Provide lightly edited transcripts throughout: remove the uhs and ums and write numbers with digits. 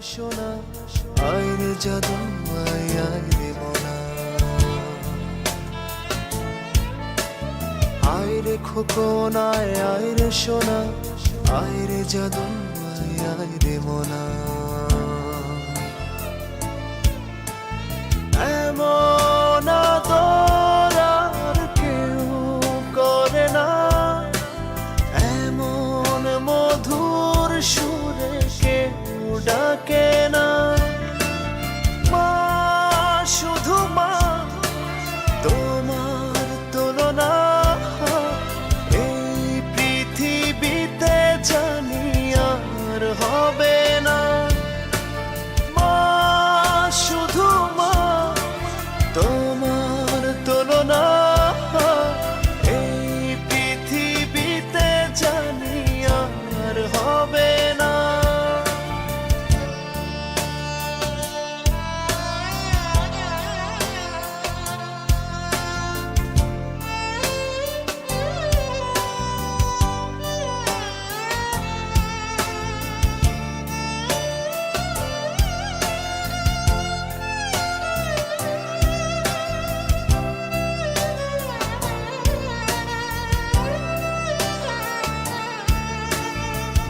সোনা আইরে জাদু আইরে মনা আইরে খোকনা আইরে সোনা আইরে জাদু আইরে মনা এমন আদর আর কেউ করে না এমন মধুর সুরে কেউ ডাকে না মা শুধু মা তোমার তুলনা এই পৃথিবীতে জানি আর হবে না মা শুধু মা তোমার তুলনা এই পৃথিবীতে জানি আর হবে না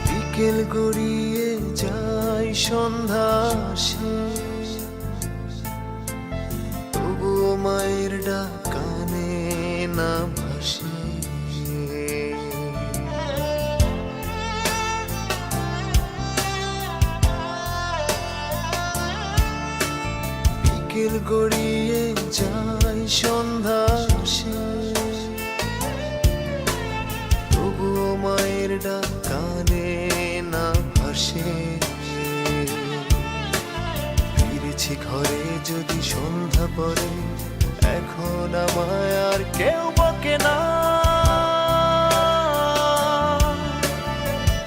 বিকেল গড়িয়ে যায় সন্ধ্যা আসে তবুও মায়ের ডাক কানে না ভাসে বিকেল গড়িয়ে যায় সন্ধ্যা আসে তবুও মায়ের ডাক কানে না ভাসে ফিরেছি ঘরে যদি সন্ধ্যা পড়ে এখন আমায় আর কেউ বকে না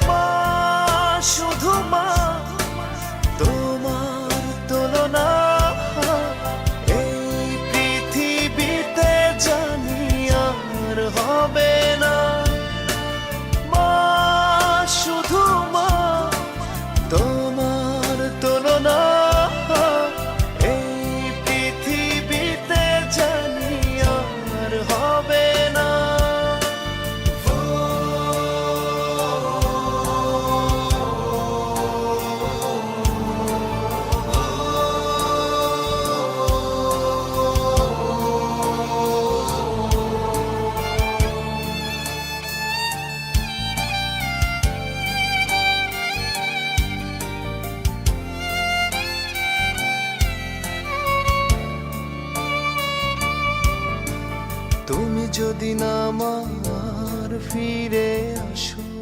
মা শুধু মা তোমার তুলনা এই পৃথিবীতে জানি আর হবে না মা শুধু মা তোমার তুলনা এই পৃথিবীতে জানি আর হবে না তুমি যদি না আমার ফিরে আসো